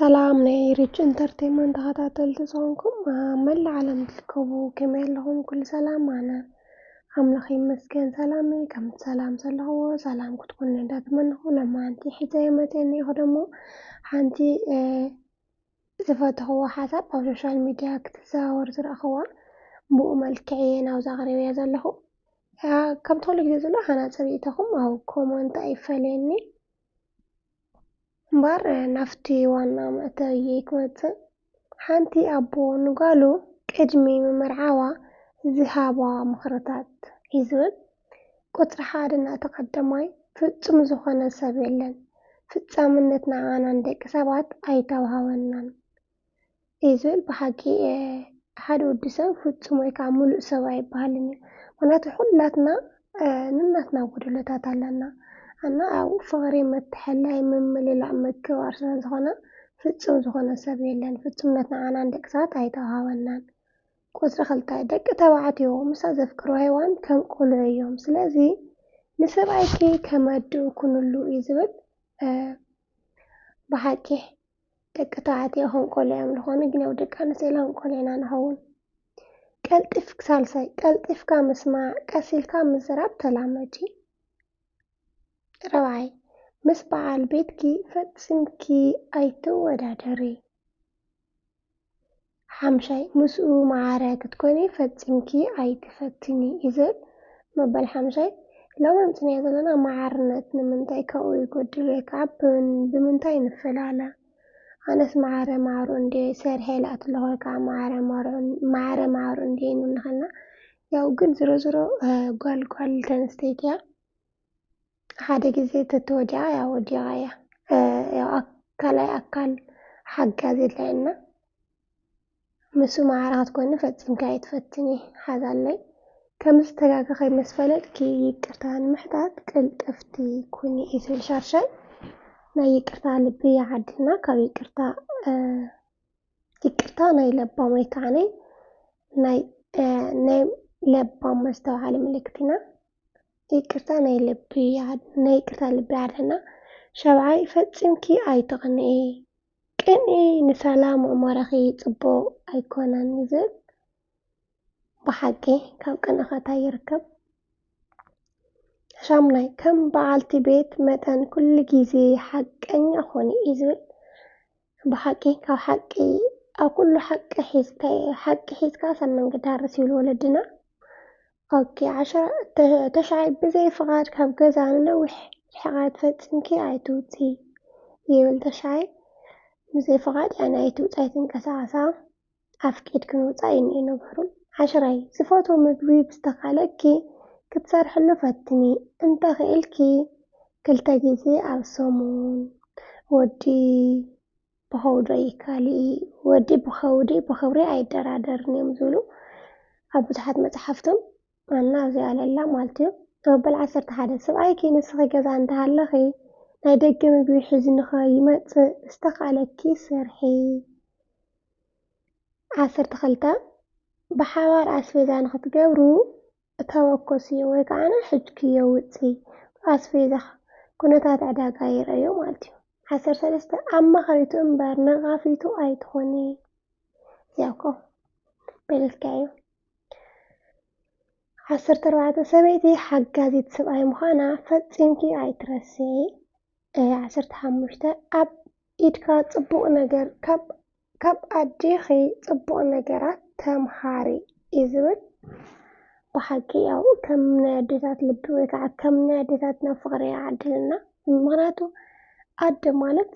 ሰላም ናይ ሪች ኢንተርቴይንመንት ተኸታተልቲ ዝኾንኩም መላእ ዓለም ትርከቡ ከመይ ኣለኹም? ኩሉ ሰላም ኣነ ኣምላኽ ይመስገን ሰላም እየ። ከምቲ ሰላም ዘለኽዎ ሰላም ክትኮኑ እንዳትመንኹ ሎማዓንቲ ሒዘ መፅአ እኒአኹ ደሞ ሓንቲ ዝፈተኽዎ ሓሳብ ኣብ ሶሻል ሚድያ ክትዘዋወር ዝረኣኽዋ ብኡ መልክዕ እየ ናብዛ ኣቕሪበያ ዘለኹ። ከምቲ ኩሉ ግዜ ዘሎ ሓናፅር ኢተኹም ኣብ ኮመንት ኣይፈለየኒ እምበር ናፍቲ ዋና መእተዊ ክወፅእ ሓንቲ ኣቦ ንጓሉ ቅድሚ ምምርዓዋ ዝሃባ ምኽርታት እዩ ዝብል ቁፅሪ 1 እናተቐዳማይ ፍፁም ዝኾነ ሰብ የለን ፍፃምነት ንዓና ንደቂ ሰባት ኣይተዋሃበናን እዩ ዝብል። ብሓቂ ሓደ ወዲ ሰብ ፍፁም ወይ ከዓ ሙሉእ ሰብ ኣይበሃልን እዩ። ምክንያቱ ኩላትና ነናትና ጎደሎታት ኣለና እና ኣብ ፍቕሪ ምትሕልላይ ምምልላዕ ምክብባር ስለ ዝኾነ ፍፁም ዝኾነ ሰብ የለን ፍፁምነት ንዓና ንደቂ ሰባት ኣይተዋሃበናን። ቁፅሪ 2 ደቂ ተባዕትዮ ምስ ዘፍቅርዎ ሔዋን ከም ቆልዑ እዮም ስለዚ ንሰብኣይኪ ከመድኡ ኩንሉ እዩ ዝብል። ብሓቂ ደቂ ተባዕትዮ ከም ቆልዑ እዮም ዝኾኑ ግን ኣብ ደቂ ኣንስትዮ ከም ቆልዑ ኢና ንኸውን። ሳልሳይ ቀልጢፍካ ምስማዕ ቀስ ኢልካ ምዝራብ ተላመጂ። 4ይ ምስ በዓል ቤትኪ ፈፂምኪ ኣይትወዳደሪ። 5ይ ምስኡ ማዕረ ክትኮኒ ፈፂምኪ ኣይትፈትኒ እዩ ዝብል። መበል 5ይ ሎሚ ኣምፂእናዮ ዘለና ማዕርነት ንምንታይ ካብኡ ይጎድል ወይ ከዓ ብምንታይ ንፈላለ? ኣነስ ማዕረ ማዕሩ እንድየ ሰሪሐ ይላእቲ ኣለኹ ወይ ከዓ ማዕረ ማዕሩ እንድየ ንብል ንኽእልና። ያው ግን ዝሮ ዝሮ ጓል ተንስተይቲ እያ ሓደ ግዜ ተተወዲኣ ያው ወዲቓ እያ ያው ካልኣይ ኣካል ሓጋዝ የድልየና። ምስኡ ማዕረ ክትኮኒ ፈፂምካ ኣይትፈትኒ ሓዛለይ። ከምዚ ተጋግኸይ ምስ ፈለጥኪ ይቅርታ ንምሕታት ቅልጥፍቲ ኩኒ እዩ ዝብል። 6ይ ናይ ይቅርታ ልቢ ይዓድልና ካብ ይቅርታ ናይ ለባም ወይ ከዓ ናይ ለባም ዝተባህለ ምልክት ኢና ይቅርታ ናይ ይቅርታ ልቢ ይዓድልና። 7ይ ፈፂምኪ ኣይትቕንኢ ቅንኢ ንሰላም ኣእምሮኺ ፅቡቕ ኣይኮነን እዩ ዝብል። ብሓቂ ካብ ቅንኣኸታ ይርከብ። 8ይ ከም በዓልቲ ቤት መጠን ኩሉ ግዜ ሓቀኛ ኮኒ እዩ ዝብል። ብሓቂ ካብ ሓቂ ኣብ ኩሉ ሓቂ ሒዝካ ሰብ መንገዲ ሃርስ ይብሉ ወለድና። 9ይ ብዘይ ፍቓድ ካብ ገዛ ንነዊሕ ርሕቐት ፈፂምኪ ኣይትውፅኢ ይብል። 9ይ ብዘይ ፍቓድ ኣይትውፃ ኣይትንቀሳቐሳ ኣፍቂድክን ምውፃእ እዩ እኒአ ነገሩ። 10ይ ዝፈትዎ ምግቢ ብዝተኻለኪ ክትሰርሕሉ ፈትኒ እንተኽኢልኪ 2 ግዜ ኣብ ሰሙን ወዲ ብኸውዲ ኣይካሊእ ወዲ ብኽብሪ ኣይደራደርን እዮም ዝብሉ ኣብ ብዙሓት መፅሓፍቶም እና እዚኣ ለላ ማለት እዩ። መበል 11 ሰብኣይኪ ንስኺ ገዛ እንተሃለኺ ናይ ደገ ምግቢ ሒዙ ንኸይመፅእ ዝተኻለኪ ሰርሒ። 12 ብሓባር ኣስቤዛ ንኽትገብሩ ተወኮስዮ ወይ ከዓ ሕጅክዮ ውፅኢ ኣስቤዛ ኩነታት ዕዳጋ ይርአዮ ማለት እዩ። 13 ኣማኻሪቱ እምበር ነቓፊቱ ኣይትኾኒ ያውኮ በልልክዕ እዩ። 14 ሰበይቲ ሓጋዚት ሰብኣይ ምዃና ፈፂምኪ ኣይትረስዒ። 15 ኣብ ኢድካ ፅቡቕ ነገር ካብ ኣዴኺ ፅቡቕ ነገራት ተምሃሪ እዩ ዝብል። ብሓቂ ያው ከም ናይ ኣዴታት ልቢ ወይ ከዓ ከም ናይ ኣዴታትና ፍቕሪ ይዓድልና። ምክንያቱ ኣደ ማለት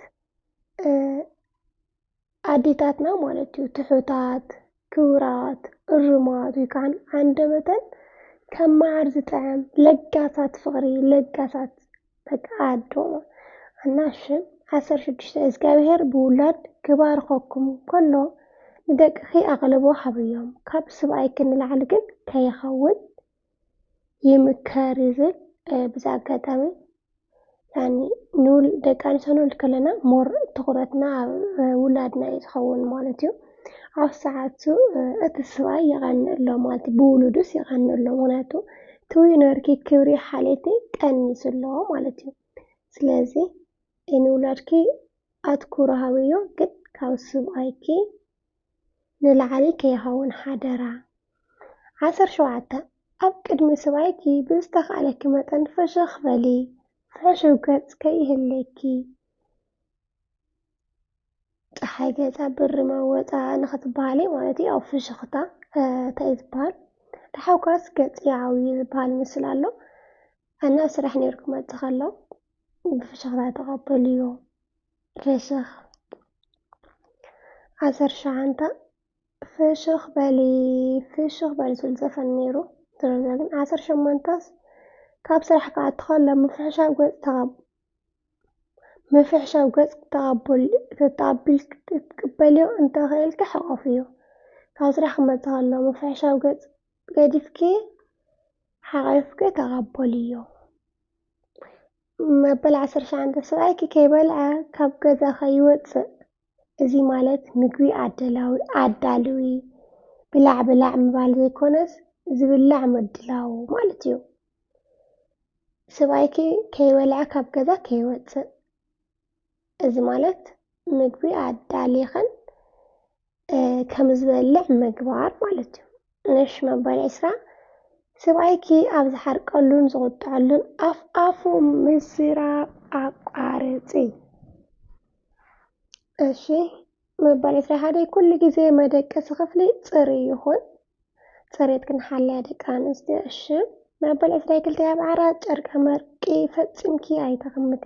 ኣዴታትና ማለት እዩ ትሑታት ክቡራት እሩማት ወይ ከዓ አንደበተን ከም ማዓር ዝጥዕም ለጋሳት ፍቕሪ ለጋሳት በቃ ኣዶ እና 16 እግዚኣብሔር ብውላድ ክባርኸኩም ከሎ ንደቅኺ ኣቕልቦ ሃብዮም ካብ ሰብኣይ ክንላዕሊ ግን ከይኸውን ይምከር ዝብል። ብዛ ኣጋጣሚ ደቂ ኣንስትዮ ክንብል ከለና ሞር ትኹረትና ኣብ ውላድና እዩ ዝኸውን ማለት እዩ። ኣብ ሰዓቱ እቲ ሰብኣይ ይቐንእ ኣሎ ማለት እዩ ብውሉዱስ ይቐንእ ኣሎ ምክንያቱ ትውነርኪ ክብሪ ሓልየቲ ቀኒሱ ኣሎ ማለት እዩ። ስለዚ ንውላድኪ ኣትኩሮ ሃብዮ ግን ካብ ሰብኣይኪ ንላዕሊ ከይኸውን ሓደራ። 17 ኣብ ቅድሚ ሰብኣይኪ ብዝተኻእለኪ መጠን ፍሽኽ በሊ፣ ፍሕሽው ገጽ ከይህለኪ። ፀሓይ ገጻ ብሪ መወፃ ንኽትበሃሊ ማለት እዩ። ኣብ ፍሽኽታ እንታይ ዝበሃል ተሓውካስ ገጽ ዓብዪ ዝበሃል ምስሊ ኣሎ። ኣነ ስራሕ ነይሩ ክመጽእ ከሎ ብፍሽኽታ ተቐበልዮ ፍሽኽ። 19 ፍሽኽ በሊ ዝብል ዘፈን ነይሩ ግን 18 ካብ ስራሕ ክኣቱ ከሎ ምፍሕሻው ገጽ ትቅበልዮ እንተኽእልኪ ሕቆፍዮ። ካብ ስራሕ ክመጽእ ከሎ ምፍሕሻው ገጽ ገዲፍኪ ሓቒፍኪ ተቐበልዮ። መበል 19 ሰብኣይኪ ከይበልዐ ካብ ገዛ ከይወፅእ። እዚ ማለት ምግቢ ኣዳልዊ ብላዕ ምባል ዘይኮነስ ዝብላዕ ምድላው ማለት እዩ። ሰብኣይኪ ከይበልዐ ካብ ገዛ ከይወፅእ። እዚ ማለት ምግቢ ኣዳሊኽን ከም ዝበልዕ ምግባር ማለት እዩ። ንሽ መበል 20 ሰብኣይኪ ኣብ ዝሓርቀሉን ዝቁጥዐሉን ኣፍ ምዝራብ ኣቋርፂ። እሺ መበል 21 ኩሉ ግዜ መደቀሲ ክፍሊ ጽሩይ ይኹን። ጽሬት ክንሓልያ ደቂ ኣንስትዮ። እሺ መበል 22 ኣብ ዓራት ጨርቀ መርቂ ፈጺምኪ ኣይተቐምጢ።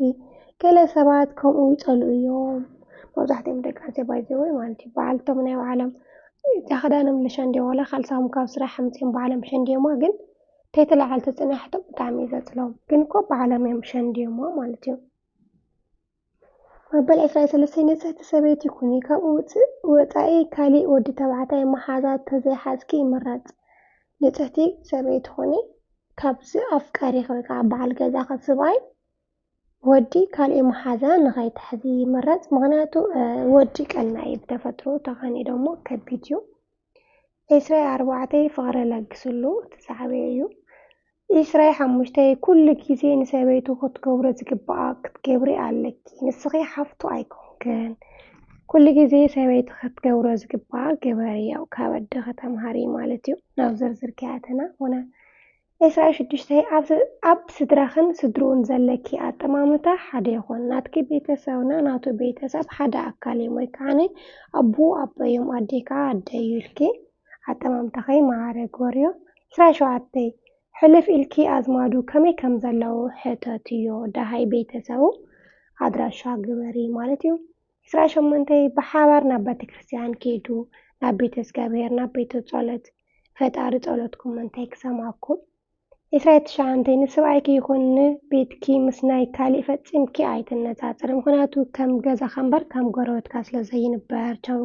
ገለ ሰባት ከምኡ ይጸልኡ እዮም። መብዛሕትኦም ደቂ ኣንስትዮ ባይዘወይ ማለት እዩ በዓልቶም ናይ ባዕሎም ክዳኖም ልሸንድዮ ዋላ ካልሳም ካብ ስራሕ ኣምፂኦም ባዕሎም ሸንድዮማ ግን ተይተላዓል ተጽናሕቶም ብጣዕሚ እዩ ዘጽልኦም። ግን እኮ ባዕሎም እዮም ሸንድዮማ ማለት እዩ። መበል 23 ንጽሕቲ ሰበይቲ ኩኒ። ካብ ወፃኢ ካሊእ ወዲ ተባዕታይ መሓዛ ተዘይሓዝኪ ይምረጽ። ንጽሕቲ ሰበይቲ ኩኒ ካብዚ ኣፍቃሪኺ ወይ ከዓ በዓል ገዛኺ ሰብኣይ ወዲ ካሊእ መሓዛ ንኸይትሕዚ ይምረጽ። ምክንያቱ ወዲ ቀና እዩ ብተፈጥሮ ተኻኒኡ ደሞ ከቢድ እዩ። 24 ፍቕሪ ለግስሉ እቲ ዝዓበየ እዩ። 25 ኩሉ ግዜ ንሰበይቱ ክትገብሮ ዝግባኣ ክትገብሪ ኣለኪ። ንስኺ ሓፍቱ ኣይኮንክን። ኩሉ ግዜ ሰበይቲ ክትገብሮ ዝግባኣ ግበሪ። ያው ካብ ኣደኺ ተምሃሪ ማለት እዩ። ናብ ዝርዝር ከኣተና ሆነ 26 ኣብ ስድራኽን ስድርኡን ዘለኪ ኣጠማምታ ሓደ ይኹን። ናትኪ ቤተሰብና ናቱ ቤተሰብ ሓደ ኣካል እዮም ወይ ከዓኒ ኣቦ ኣቦዮም ኣዴካ ኣደዩ ኢልኪ ኣጠማምታኸይ ማዕረ ግበርዮ። 27 ሕልፍ ኢልኪ ኣዝማዱ ከመይ ከም ዘለዉ ሕተትዮ ዳሃይ ቤተሰቡ ኣድራሻ ግበሪ ማለት እዩ። 28 ብሓባር ናብ ቤተክርስትያን ከይዱ ናብ ቤተ እግዚአብሔር ናብ ቤተ ጸሎት ፈጣሪ ጸሎትኩም እንታይ ክሰማኩም። 29 ንሰብኣይኪ ይኹን ንቤትኪ ምስ ናይ ካሊእ ፈጺምኪ ኣይትነጻጸሪ። ምክንያቱ ከም ገዛኻ እምበር ከም ጎረቤትካ ስለ ዘይንበር ቻው